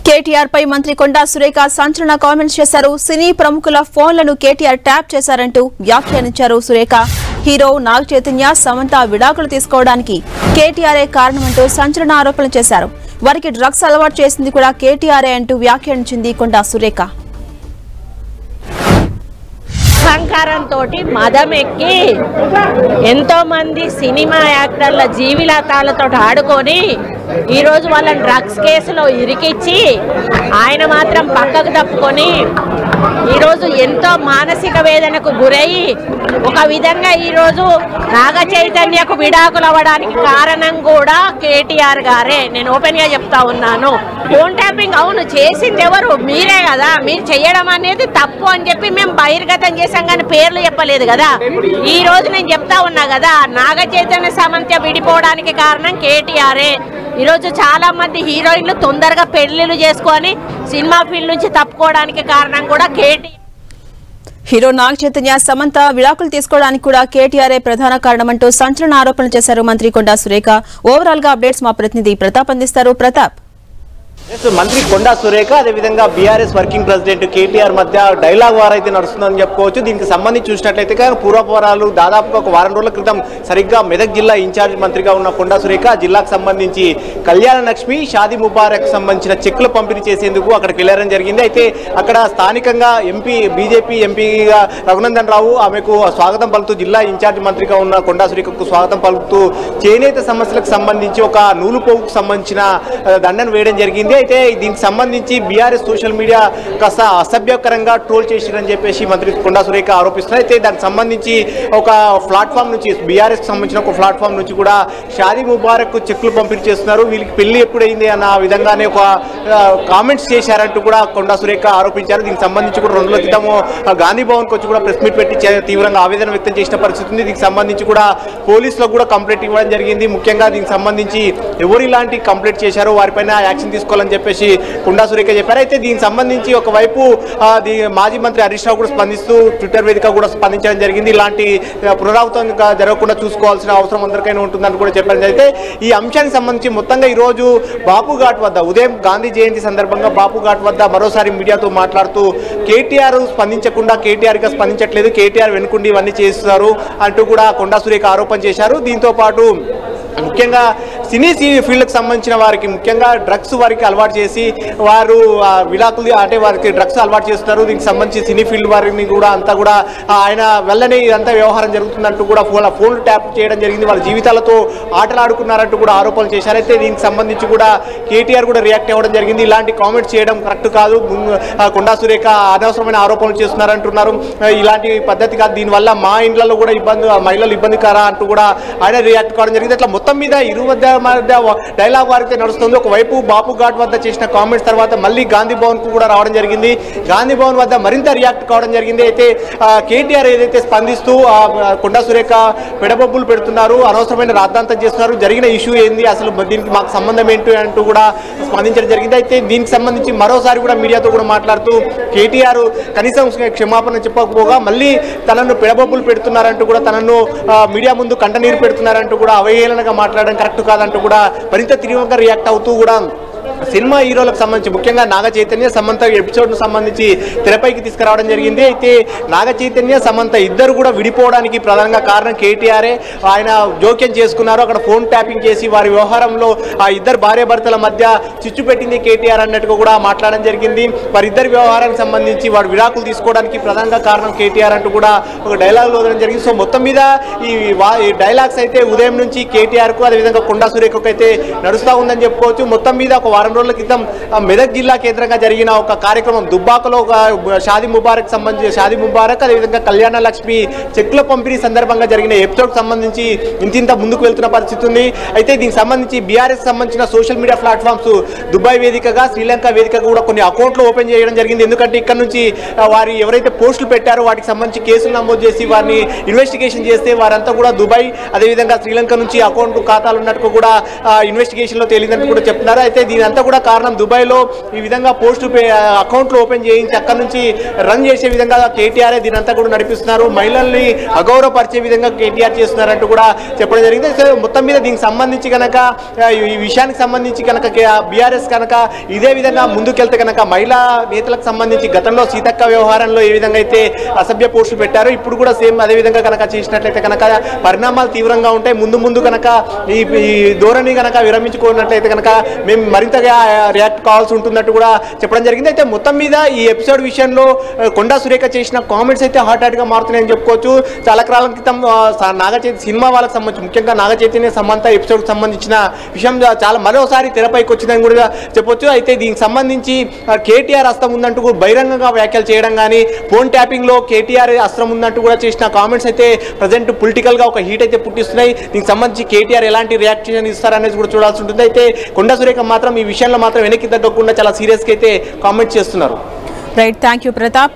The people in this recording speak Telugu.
కేటీఆర్ పై మంత్రి కొండా సురేఖ సంచలన కామెంట్స్ చేశారు. సినీ ప్రముఖుల ఫోన్లను కేటీఆర్ ట్యాప్ చేశారంటూ వ్యాఖ్యానించారు సురేఖ. హీరో నాగ చైతన్య, సమంత విడాకులు తీసుకోవడానికి కేటీఆర్ఏ కారణమంటూ సంచలన ఆరోపణలు చేశారు. వారికి డ్రగ్స్ అలవాటు చేసింది కూడా కేటీఆర్ఏ అంటూ వ్యాఖ్యానించింది కొండా సురేఖ. అహంకారంతో మదం ఎక్కి ఎంతో మంది సినిమా యాక్టర్ల జీవితాలతో ఆడుకొని ఈరోజు వాళ్ళని డ్రగ్స్ కేసులో ఇరికిచ్చి ఆయన మాత్రం పక్కకు తప్పుకొని ఈరోజు ఎంతో మానసిక వేదనకు గురయ్యి ఒక విధంగా ఈరోజు నాగ చైతన్యకు విడాకులు అవ్వడానికి కారణం కూడా కేటీఆర్ గారే. నేను ఓపెన్గా చెప్తా ఉన్నాను. ఫోన్ ట్యాపింగ్ అవును చేసింది ఎవరు? మీరే కదా. మీరు చేయడం అనేది తప్పు అని చెప్పి మేము బహిర్గతం చేసాం కానీ పేర్లు చెప్పలేదు కదా. ఈ రోజు నేను చెప్తా ఉన్నా కదా, నాగ చైతన్య సమంత విడిపోవడానికి కారణం కేటీఆర్ఏ. ఈరోజు చాలా మంది హీరోయిన్లు తొందరగా పెళ్లిళ్ళు చేసుకొని సినిమా ఫీల్డ్ నుంచి తప్పుకోవడానికి కారణం కూడా కేటీఆర్. హీరో నాగ చైతన్య, సమంత విడాకులు తీసుకోవడానికి కూడా కేటీఆర్ఏ ప్రధాన కారణమంటూ సంచలన ఆరోపణలు చేశారు మంత్రి కొండా సురేఖ. ఓవరాల్ గా అప్డేట్స్ మా ప్రతినిధి ప్రతాప్ అందిస్తారు. ప్రతాప్. మంత్రి కొండా సురేఖ అదేవిధంగా బీఆర్ఎస్ వర్కింగ్ ప్రెసిడెంట్ కేటీఆర్ మధ్య డైలాగ్ వార్ అయితే నడుస్తుందని చెప్పుకోవచ్చు. దీనికి సంబంధించి చూసినట్లయితే పూర్వపరాలు దాదాపుగా ఒక వారం రోజుల క్రితం సరిగ్గా మెదక్ జిల్లా ఇన్ఛార్జ్ మంత్రిగా ఉన్న కొండా సురేఖ జిల్లాకు సంబంధించి కళ్యాణ లక్ష్మి, షాదీ ముబారక్ సంబంధించిన చెక్కులు పంపిణీ చేసేందుకు అక్కడికి వెళ్ళడం జరిగింది. అయితే అక్కడ స్థానికంగా బీజేపీ ఎంపీగా రఘునందన్ రావు ఆమెకు స్వాగతం పలుకుతూ, జిల్లా ఇన్ఛార్జ్ మంత్రిగా ఉన్న కొండా సురేఖకు స్వాగతం పలుకుతూ చేనేత సమస్యలకు సంబంధించి ఒక నూలు పోగుకు సంబంధించిన దండను వేయడం జరిగింది. అయితే దీనికి సంబంధించి బీఆర్ఎస్ సోషల్ మీడియా కాస్త అసభ్యకరంగా ట్రోల్ చేసిరని చెప్పేసి మంత్రి కొండా సురేఖ ఆరోపిస్తున్నారు. అయితే దానికి సంబంధించి ఒక ప్లాట్ఫామ్ నుంచి, బీఆర్ఎస్ సంబంధించిన ఒక ప్లాట్ఫామ్ నుంచి కూడా షాదీ ముబారక్ చెక్కులు పంపిణీ చేస్తున్నారు, వీళ్ళకి పెళ్లి ఎప్పుడైంది అన్న విధంగానే ఒక కామెంట్స్ చేశారంటూ కూడా కొండా సురేఖ ఆరోపించారు. దీనికి సంబంధించి కూడా 2 రోజుల క్రితము గాంధీ భవన్కి వచ్చి కూడా ప్రెస్ మీట్ పెట్టి తీవ్రంగా ఆవేదన వ్యక్తం చేసిన పరిస్థితి ఉంది. దీనికి సంబంధించి కూడా పోలీసులకు కూడా కంప్లైంట్ ఇవ్వడం జరిగింది. ముఖ్యంగా దీనికి సంబంధించి ఎవరు ఇలాంటి కంప్లైంట్ చేశారో వారిపైన యాక్షన్ తీసుకోవాలని చెప్పేసి కొండా సురేఖ చెప్పారు. అయితే దీనికి సంబంధించి ఒకవైపు మాజీ మంత్రి హరీష్ రావు కూడా స్పందిస్తూ ట్విట్టర్ వేదిక కూడా స్పందించడం జరిగింది. ఇలాంటి పునరావృతం జరగకుండా చూసుకోవాల్సిన అవసరం అందరికైనా ఉంటుందని కూడా చెప్పారు. అయితే ఈ అంశానికి సంబంధించి మొత్తంగా ఈరోజు బాపు ఘాట్ వద్ద ఉదయం గాంధీ జయంతి సందర్భంగా బాపు ఘాట్ వద్ద మరోసారి మీడియాతో మాట్లాడుతూ కేటీఆర్ స్పందించకుండా కేటీఆర్గా స్పందించట్లేదు, కేటీఆర్ వెనుకుండి ఇవన్నీ చేస్తున్నారు అంటూ కూడా కొండా సురేఖ ఆరోపణ చేశారు. దీంతో పాటు ముఖ్యంగా సినీ ఫీల్డ్కి సంబంధించిన వారికి ముఖ్యంగా డ్రగ్స్ వారికి అలవాటు చేసి వారు విడాకులు అంటే వారికి డ్రగ్స్ అలవాటు చేస్తున్నారు. దీనికి సంబంధించి సినీ ఫీల్డ్ వారిని కూడా అంతా కూడా ఆయన వల్లనే ఇదంతా వ్యవహారం జరుగుతుందంటూ కూడా ఫోన్లు ట్యాప్ చేయడం జరిగింది, వాళ్ళ జీవితాలతో ఆటలాడుకున్నారంటూ కూడా ఆరోపణలు చేశారు. అయితే దీనికి సంబంధించి కూడా కేటీఆర్ కూడా రియాక్ట్ అవ్వడం జరిగింది. ఇలాంటి కామెంట్స్ చేయడం కరెక్ట్ కాదు, కొండా సురేఖ అనవసరమైన ఆరోపణలు చేస్తున్నారంటున్నారు, ఇలాంటి పద్ధతి కాదు, దీనివల్ల మా ఇండ్లలో కూడా మహిళలు ఇబ్బందికరా అంటూ కూడా ఆయన రియాక్ట్ కావడం జరిగింది. అట్లా మొత్తం మీద ఇరు మధ్య డైలాగ్ వారితే నడుస్తుంది. ఒకవైపు బాపు ఘాట్ వద్ద చేసిన కామెంట్స్ తర్వాత మళ్ళీ గాంధీ భవన్ కు కూడా రావడం జరిగింది. గాంధీ భవన్ వద్ద మరింత రియాక్ట్ కావడం జరిగింది. అయితే కేటీఆర్ ఏదైతే స్పందిస్తూ కొండా సురేఖ పెడబొబ్బులు పెడుతున్నారు, అనవసరమైన రాద్ధాంతం చేస్తున్నారు, జరిగిన ఇష్యూ ఏంది, అసలు దీనికి మాకు సంబంధం ఏంటి అంటూ కూడా స్పందించడం జరిగింది. అయితే దీనికి సంబంధించి మరోసారి కూడా మీడియాతో కూడా మాట్లాడుతూ కేటీఆర్ కనీసం క్షమాపణ చెప్పకపోగా మళ్ళీ తనను పెడబొబ్బులు పెడుతున్నారంటూ కూడా, తనను మీడియా ముందు కంటనీరు పెడుతున్నారంటూ కూడా అవహేళనగా మాట్లాడడం కరెక్ట్ కాదంటూ కూడా మరింత తీవ్రంగా రియాక్ట్ అవుతూ కూడా సినిమా హీరోలకు సంబంధించి ముఖ్యంగా నాగ చైతన్య, సమంత ఎపిసోడ్ను సంబంధించి తెరపైకి తీసుకురావడం జరిగింది. అయితే నాగ చైతన్య, సమంత ఇద్దరు కూడా విడిపోవడానికి ప్రధానంగా కారణం కేటీఆర్ఏ. ఆయన జోక్యం చేసుకున్నారు, అక్కడ ఫోన్ ట్యాపింగ్ చేసి వారి వ్యవహారంలో ఆ ఇద్దరు భార్యాభర్తల మధ్య చిచ్చు పెట్టింది కేటీఆర్ అన్నట్టుగా కూడా మాట్లాడడం జరిగింది. వారిద్దరి వ్యవహారానికి సంబంధించి వారు విడాకులు తీసుకోవడానికి ప్రధానంగా కారణం కేటీఆర్ అంటూ కూడా ఒక డైలాగ్ వదలడం జరిగింది. సో మొత్తం మీద ఈ డైలాగ్స్ అయితే ఉదయం నుంచి కేటీఆర్కు అదేవిధంగా కొండా సురేఖకు అయితే నడుస్తూ ఉందని చెప్పుకోవచ్చు. మొత్తం మీద ఒక వారం రోజుల క్రితం మెదక్ జిల్లా కేంద్రంగా జరిగిన ఒక కార్యక్రమం దుబ్బాకలో షాదీ ముబారక్ సంబంధించి షాదీ ముబారక్ అదేవిధంగా కళ్యాణ లక్ష్మి చెక్కుల పంపిణీ సందర్భంగా జరిగిన ఎపిసోడ్ సంబంధించి ఇంత ముందుకు వెళ్తున్న పరిస్థితి ఉంది. అయితే దీనికి సంబంధించి బీఆర్ఎస్ సంబంధించిన సోషల్ మీడియా ప్లాట్ఫామ్స్ దుబాయ్ వేదికగా, శ్రీలంక వేదికగా కూడా కొన్ని అకౌంట్లు ఓపెన్ చేయడం జరిగింది. ఎందుకంటే ఇక్కడ నుంచి వారి ఎవరైతే పోస్టులు పెట్టారో వాటికి సంబంధించి కేసులు నమోదు చేసి వారిని ఇన్వెస్టిగేషన్ చేస్తే వారంతా కూడా దుబాయ్ అదేవిధంగా శ్రీలంక నుంచి అకౌంట్ ఖాతాలు ఉన్నట్టు కూడా ఇన్వెస్టిగేషన్లో తేలిందంటూ కూడా చెప్తున్నారు. అయితే దీని ఇదంతా కూడా కారణం దుబాయ్లో ఈ విధంగా అకౌంట్లు ఓపెన్ చేయించి అక్కడి నుంచి రన్ చేసే విధంగా కేటీఆర్ దీనంతా కూడా నడిపిస్తున్నారు, మహిళల్ని అగౌరవపరిచే విధంగా కేటీఆర్ చేస్తున్నారంటూ కూడా చెప్పడం జరిగింది. మొత్తం మీద దీనికి సంబంధించి కనుక ఈ విషయానికి సంబంధించి కనుక బీఆర్ఎస్ కనుక ఇదే విధంగా ముందుకెళ్తే కనుక మహిళా నేతలకు సంబంధించి గతంలో సీతక్క వ్యవహారంలో ఏ విధంగా అయితే అసభ్య పోస్టులు పెట్టారో ఇప్పుడు కూడా సేమ్ అదే విధంగా కనుక చేసినట్లయితే కనుక పరిణామాలు తీవ్రంగా ఉంటాయి. ముందు కనుక ఈ ధోరణి కనుక విరమించుకున్నట్లయితే కనుక మేము మరింతగా రియాక్ట్ కావాల్సి ఉంటున్నట్టు కూడా చెప్పడం జరిగింది. అయితే మొత్తం మీద ఈ ఎపిసోడ్ విషయంలో కొండా సురేఖ చేసిన కామెంట్స్ అయితే హాట్ గా మారుతున్నాయని చెప్పుకోవచ్చు. చాలా కాలం క్రితం సినిమా వాళ్ళకి సంబంధించి ముఖ్యంగా నాగచైతన్య సమంత ఎపిసోడ్కి సంబంధించిన విషయం చాలా మరోసారి తెరపైకి వచ్చిందని కూడా చెప్పొచ్చు. అయితే దీనికి సంబంధించి కేటీఆర్ హస్తం ఉందంటూ బహిరంగంగా వ్యాఖ్యలు చేయడం కానీ ఫోన్ ట్యాపింగ్ లో కేటీఆర్ అస్త్రం ఉందంటూ కూడా చేసిన కామెంట్స్ అయితే ప్రజెంట్ పొలిటికల్ గా ఒక హీట్ అయితే పుట్టిస్తున్నాయి. దీనికి సంబంధించి కేటీఆర్ ఎలాంటి రియాక్షన్ ఇస్తారనేది కూడా చూడాల్సి ఉంటుంది. అయితే కొండా సురేఖ మాత్రం ఈ విషయంలో మాత్రం వెనక్కి తగ్గకుండా చాలా సీరియస్గా అయితే కామెంట్ చేస్తున్నారు. Right, thank you Pratap.